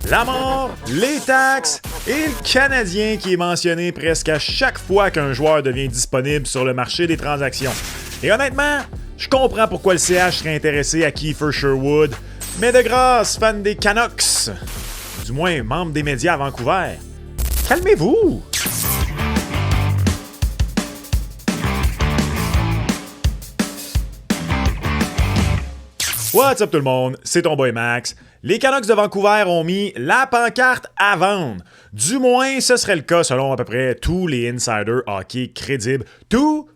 la mort, les taxes et le Canadien qui est mentionné presque à chaque fois qu'un joueur devient disponible sur le marché des transactions. Et honnêtement, je comprends pourquoi le CH serait intéressé à Kiefer Sherwood, mais de grâce, fan des Canucks, du moins membre des médias à Vancouver, calmez-vous! What's up tout le monde, c'est ton boy Max. Les Canucks de Vancouver ont mis la pancarte à vendre. Du moins, ce serait le cas selon à peu près tous les insiders hockey crédibles. Tout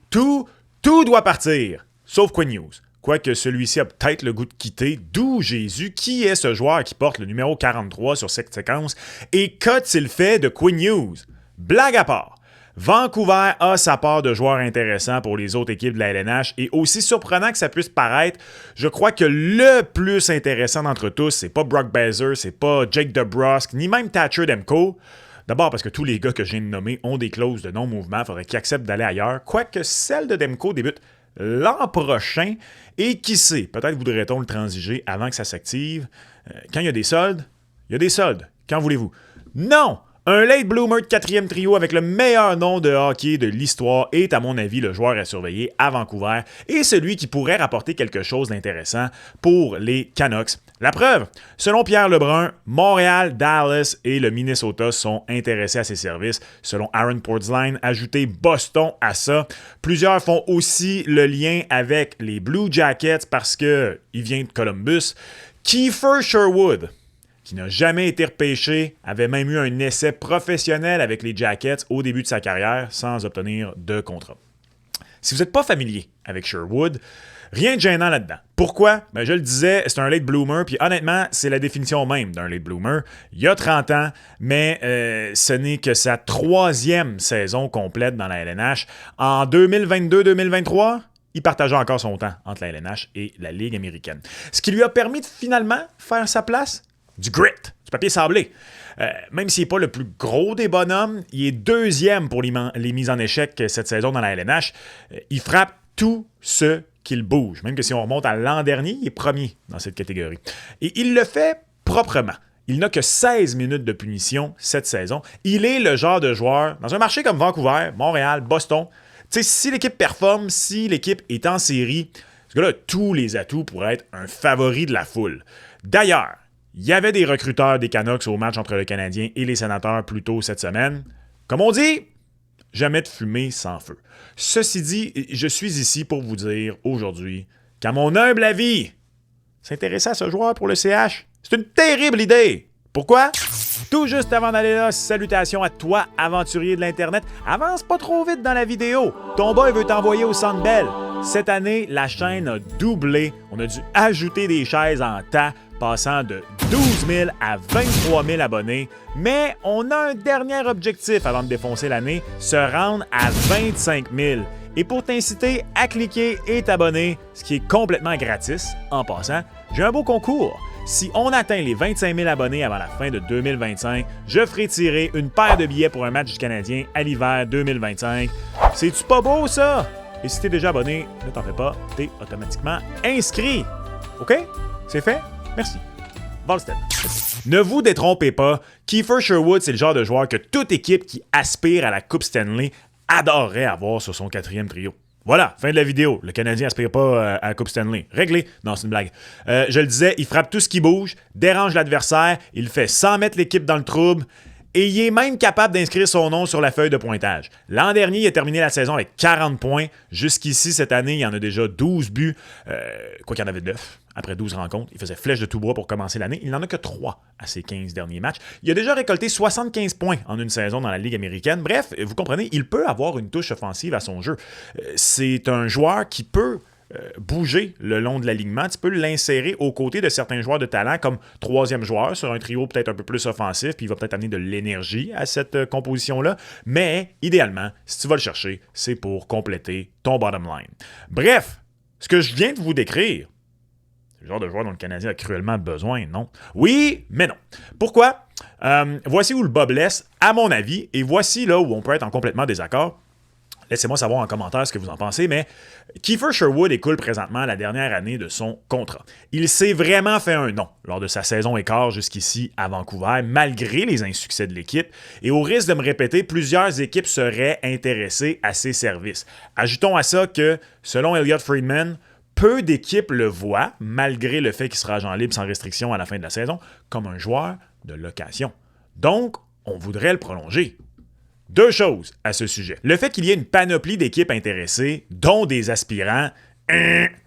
doit partir, sauf Quinn Hughes. Quoique celui-ci a peut-être le goût de quitter, d'où Jésus, qui est ce joueur qui porte le numéro 43 sur cette séquence, et qu'a-t-il fait de Quinn Hughes? Blague à part. Vancouver a sa part de joueurs intéressants pour les autres équipes de la LNH et aussi surprenant que ça puisse paraître, je crois que le plus intéressant d'entre tous, c'est pas Brock Besser, c'est pas Jake DeBrusk, ni même Thatcher Demko. D'abord parce que tous les gars que je viens de nommer ont des clauses de non-mouvement, il faudrait qu'ils acceptent d'aller ailleurs, quoique celle de Demko débute l'an prochain et qui sait, peut-être voudrait-on le transiger avant que ça s'active. Quand il y a des soldes, il y a des soldes. Quand voulez-vous? Non! Un late bloomer de 4e trio avec le meilleur nom de hockey de l'histoire est, à mon avis, le joueur à surveiller à Vancouver et celui qui pourrait rapporter quelque chose d'intéressant pour les Canucks. La preuve, selon Pierre Lebrun, Montréal, Dallas et le Minnesota sont intéressés à ses services. Selon Aaron Portzline, ajoutez Boston à ça. Plusieurs font aussi le lien avec les Blue Jackets parce qu'il vient de Columbus. Kiefer Sherwood, qui n'a jamais été repêché, avait même eu un essai professionnel avec les Jackets au début de sa carrière sans obtenir de contrat. Si vous n'êtes pas familier avec Sherwood, rien de gênant là-dedans. Pourquoi? Ben, je le disais, c'est un late bloomer, puis honnêtement, c'est la définition même d'un late bloomer. Il a 30 ans, mais ce n'est que sa 3e saison complète dans la LNH. En 2022-2023, il partageait encore son temps entre la LNH et la Ligue américaine. Ce qui lui a permis de finalement faire sa place, du grit, du papier sablé. Même s'il n'est pas le plus gros des bonhommes, il est 2e pour les mises en échec cette saison dans la LNH. Il frappe tout ce qu'il bouge. Même que si on remonte à l'an dernier, il est premier dans cette catégorie. Et il le fait proprement. Il n'a que 16 minutes de punition cette saison. Il est le genre de joueur, dans un marché comme Vancouver, Montréal, Boston, si l'équipe performe, si l'équipe est en série, ce gars-là a tous les atouts pour être un favori de la foule. D'ailleurs, il y avait des recruteurs des Canucks au match entre le Canadien et les Sénateurs plus tôt cette semaine. Comme on dit, jamais de fumée sans feu. Ceci dit, je suis ici pour vous dire aujourd'hui qu'à mon humble avis, s'intéresser à ce joueur pour le CH, c'est une terrible idée. Pourquoi? Tout juste avant d'aller là, salutations à toi, aventurier de l'Internet. Avance pas trop vite dans la vidéo. Ton boy veut t'envoyer au Centre Bell. Cette année, la chaîne a doublé. On a dû ajouter des chaises en tas, passant de 12 000 à 23 000 abonnés. Mais on a un dernier objectif avant de défoncer l'année, se rendre à 25 000. Et pour t'inciter à cliquer et t'abonner, ce qui est complètement gratis, en passant, j'ai un beau concours. Si on atteint les 25 000 abonnés avant la fin de 2025, je ferai tirer une paire de billets pour un match du Canadien à l'hiver 2025. C'est-tu pas beau, ça? Et si t'es déjà abonné, ne t'en fais pas, t'es automatiquement inscrit. OK? C'est fait? Merci. Volstead. Ne vous détrompez pas, Kiefer Sherwood, c'est le genre de joueur que toute équipe qui aspire à la Coupe Stanley adorerait avoir sur son 4e trio. Voilà, fin de la vidéo. Le Canadien n'aspire pas à la Coupe Stanley. Réglé. Non, c'est une blague. Je le disais, il frappe tout ce qui bouge, dérange l'adversaire, il fait sans mettre l'équipe dans le trouble et il est même capable d'inscrire son nom sur la feuille de pointage. L'an dernier, il a terminé la saison avec 40 points. Jusqu'ici, cette année, il y en a déjà 12 buts. Quoi qu'il y en avait 9 après 12 rencontres. Il faisait flèche de tout bois pour commencer l'année. Il n'en a que 3 à ses 15 derniers matchs. Il a déjà récolté 75 points en une saison dans la Ligue américaine. Bref, vous comprenez, il peut avoir une touche offensive à son jeu. C'est un joueur qui peut bouger le long de l'alignement. Tu peux l'insérer aux côtés de certains joueurs de talent comme 3e joueur sur un trio peut-être un peu plus offensif, puis il va peut-être amener de l'énergie à cette composition-là. Mais idéalement, si tu vas le chercher, c'est pour compléter ton bottom line. Bref, ce que je viens de vous décrire, c'est le genre de joueur dont le Canadien a cruellement besoin, non? Oui, mais non. Pourquoi? Voici où le bas blesse, à mon avis, et voici là où on peut être en complètement désaccord. Laissez-moi savoir en commentaire ce que vous en pensez, mais Kiefer Sherwood écoule présentement la dernière année de son contrat. Il s'est vraiment fait un nom lors de sa saison et quart jusqu'ici à Vancouver, malgré les insuccès de l'équipe, et au risque de me répéter, plusieurs équipes seraient intéressées à ses services. Ajoutons à ça que, selon Elliot Friedman, peu d'équipes le voient, malgré le fait qu'il sera agent libre sans restriction à la fin de la saison, comme un joueur de location. Donc, on voudrait le prolonger. Deux choses à ce sujet. Le fait qu'il y ait une panoplie d'équipes intéressées, dont des aspirants,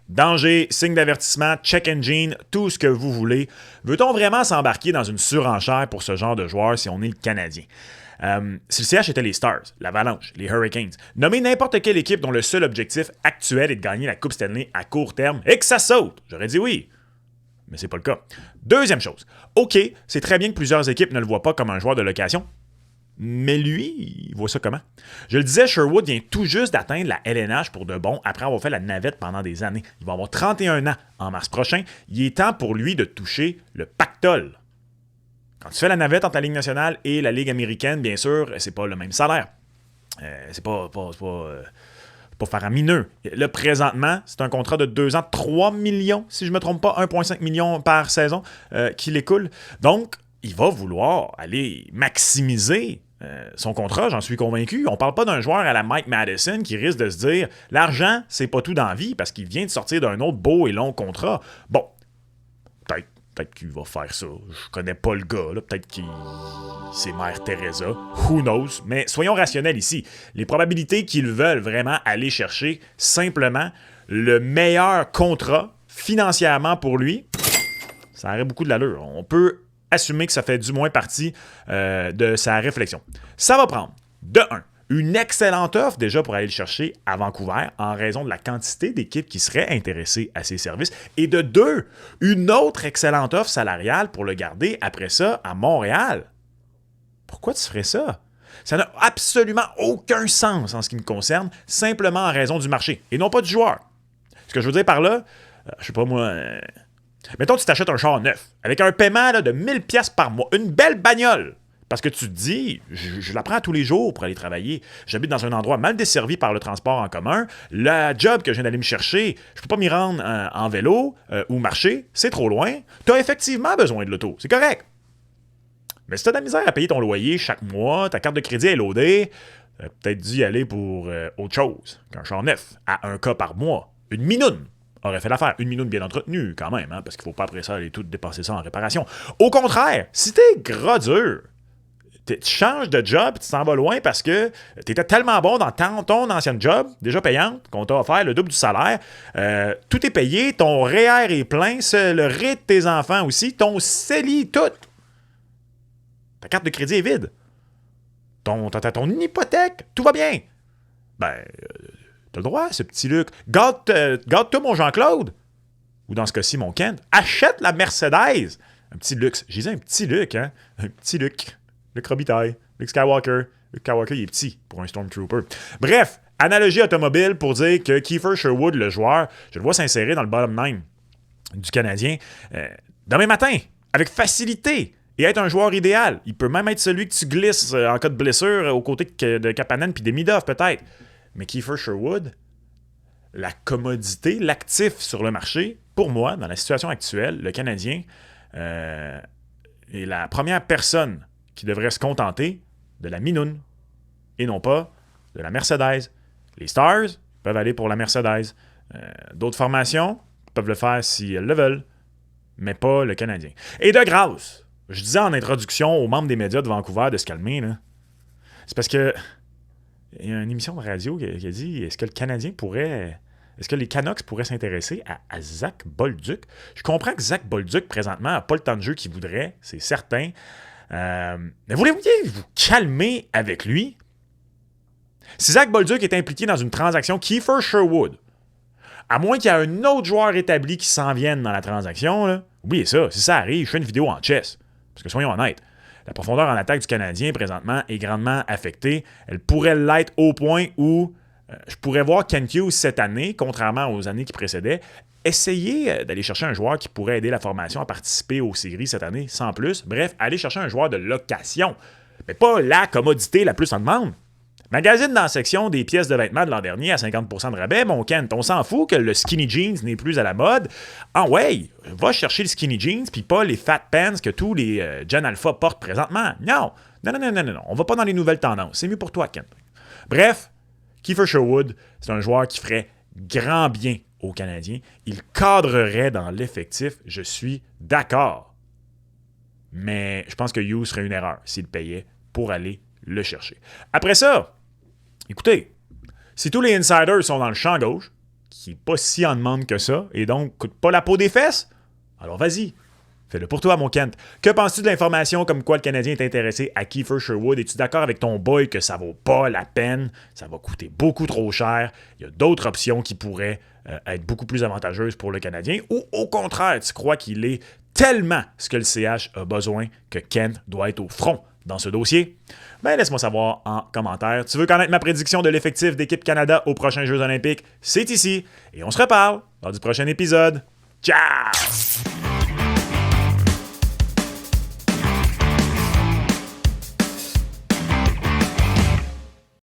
danger, signe d'avertissement, check engine, tout ce que vous voulez. Veut-on vraiment s'embarquer dans une surenchère pour ce genre de joueur si on est le Canadien? Si le CH était les Stars, l'Avalanche, les Hurricanes, nommez n'importe quelle équipe dont le seul objectif actuel est de gagner la Coupe Stanley à court terme et que ça saute, j'aurais dit oui. Mais c'est pas le cas. Deuxième chose. OK, c'est très bien que plusieurs équipes ne le voient pas comme un joueur de location. Mais lui, il voit ça comment? Je le disais, Sherwood vient tout juste d'atteindre la LNH pour de bon après avoir fait la navette pendant des années. Il va avoir 31 ans en mars prochain. Il est temps pour lui de toucher le pactole. Quand tu fais la navette entre la Ligue nationale et la Ligue américaine, bien sûr, c'est pas le même salaire. C'est pas faramineux. Là, présentement, c'est un contrat de 2 ans, 3 millions, si je ne me trompe pas, 1,5 million par saison qui écoule. Donc, il va vouloir aller maximiser son contrat, j'en suis convaincu. On ne parle pas d'un joueur à la Mike Madison qui risque de se dire « L'argent, c'est pas tout dans la vie parce qu'il vient de sortir d'un autre beau et long contrat. » Bon, peut-être qu'il va faire ça. Je connais pas le gars, là. Peut-être qu'il c'est Mère Teresa. Who knows? Mais soyons rationnels ici. Les probabilités qu'ils veulent vraiment aller chercher simplement le meilleur contrat financièrement pour lui, ça aurait beaucoup de l'allure. On peut assumer que ça fait du moins partie de sa réflexion. Ça va prendre, de 1, une excellente offre déjà pour aller le chercher à Vancouver en raison de la quantité d'équipes qui seraient intéressées à ses services. Et de 2, une autre excellente offre salariale pour le garder après ça à Montréal. Pourquoi tu ferais ça? Ça n'a absolument aucun sens en ce qui me concerne, simplement en raison du marché et non pas du joueur. Ce que je veux dire par là, je sais pas moi... mettons, tu t'achètes un char neuf avec un paiement là, de 1000$ par mois, une belle bagnole. Parce que tu te dis, je la prends tous les jours pour aller travailler. J'habite dans un endroit mal desservi par le transport en commun. Le job que je viens d'aller me chercher, je peux pas m'y rendre en vélo ou marcher, c'est trop loin. Tu as effectivement besoin de l'auto, c'est correct. Mais si tu as de la misère à payer ton loyer chaque mois, ta carte de crédit est loadée, tu as peut-être dû y aller pour autre chose qu'un char neuf à 1 cas par mois. Une minoune aurait fait l'affaire. Une minoune bien entretenue quand même, hein, parce qu'il ne faut pas après ça aller tout dépenser ça en réparation. Au contraire, si t'es gras dur, tu changes de job, tu t'en vas loin parce que tu étais tellement bon dans ton ancien job, déjà payante, qu'on t'a offert le double du salaire. Tout est payé, ton REER est plein, le REER de tes enfants aussi, ton CELI, tout. Ta carte de crédit est vide. Ton hypothèque, tout va bien. Ben, t'as le droit, ce petit Luc. Garde-toi, mon Jean-Claude. Ou dans ce cas-ci, mon Kent. Achète la Mercedes. Un petit luxe. J'ai dit un petit Luc, hein? Un petit Luc. Luc Robitaille, Luke Skywalker. Luke Skywalker, il est petit pour un Stormtrooper. Bref, analogie automobile pour dire que Kiefer Sherwood, le joueur, je le vois s'insérer dans le bottom 9 du Canadien demain matin, avec facilité, et être un joueur idéal. Il peut même être celui que tu glisses en cas de blessure aux côtés de Kapanen puis Demidov, peut-être. Mais Kiefer Sherwood, la commodité, l'actif sur le marché, pour moi, dans la situation actuelle, le Canadien est la première personne qui devrait se contenter de la minoune et non pas de la Mercedes. Les Stars peuvent aller pour la Mercedes. D'autres formations peuvent le faire si elles le veulent, mais pas le Canadien. Et de grâce, je disais en introduction aux membres des médias de Vancouver de se calmer, là. C'est parce que il y a une émission de radio qui a dit est-ce que le Canadien pourrait... Est-ce que les Canucks pourraient s'intéresser à Zach Bolduc? Je comprends que Zach Bolduc, présentement, n'a pas le temps de jeu qu'il voudrait, c'est certain. Mais voulez-vous vous calmer avec lui? Si Zach Bolduc est impliqué dans une transaction Kiefer Sherwood, à moins qu'il y ait un autre joueur établi qui s'en vienne dans la transaction, là, oubliez ça, si ça arrive, je fais une vidéo en chess. Parce que soyons honnêtes, la profondeur en attaque du Canadien, présentement, est grandement affectée. Elle pourrait l'être au point où je pourrais voir Kent Hughes cette année, contrairement aux années qui précédaient, essayer d'aller chercher un joueur qui pourrait aider la formation à participer aux séries cette année, sans plus. Bref, aller chercher un joueur de location. Mais pas la commodité la plus en demande. Magasine dans la section des pièces de vêtements de l'an dernier à 50% de rabais, mon Kent. On s'en fout que le skinny jeans n'est plus à la mode. Ah ouais, va chercher le skinny jeans puis pas les fat pants que tous les Gen Alpha portent présentement. Non. On va pas dans les nouvelles tendances. C'est mieux pour toi, Kent. Bref, Kiefer Sherwood, c'est un joueur qui ferait grand bien aux Canadiens. Il cadrerait dans l'effectif, je suis d'accord. Mais je pense que Hughes ferait une erreur s'il payait pour aller le chercher. Après ça, écoutez, si tous les insiders sont dans le champ gauche, qui n'est pas si en demande que ça, et donc coûte pas la peau des fesses, alors vas-y, fais-le pour toi, mon Kent. Que penses-tu de l'information comme quoi le Canadien est intéressé à Kiefer Sherwood? Es-tu d'accord avec ton boy que ça vaut pas la peine? Ça va coûter beaucoup trop cher. Il y a d'autres options qui pourraient être beaucoup plus avantageuses pour le Canadien. Ou au contraire, tu crois qu'il est tellement ce que le CH a besoin que Kent doit être au front dans ce dossier? Ben, laisse-moi savoir en commentaire. Tu veux connaître ma prédiction de l'effectif d'équipe Canada aux prochains Jeux olympiques? C'est ici. Et on se reparle lors du prochain épisode. Ciao!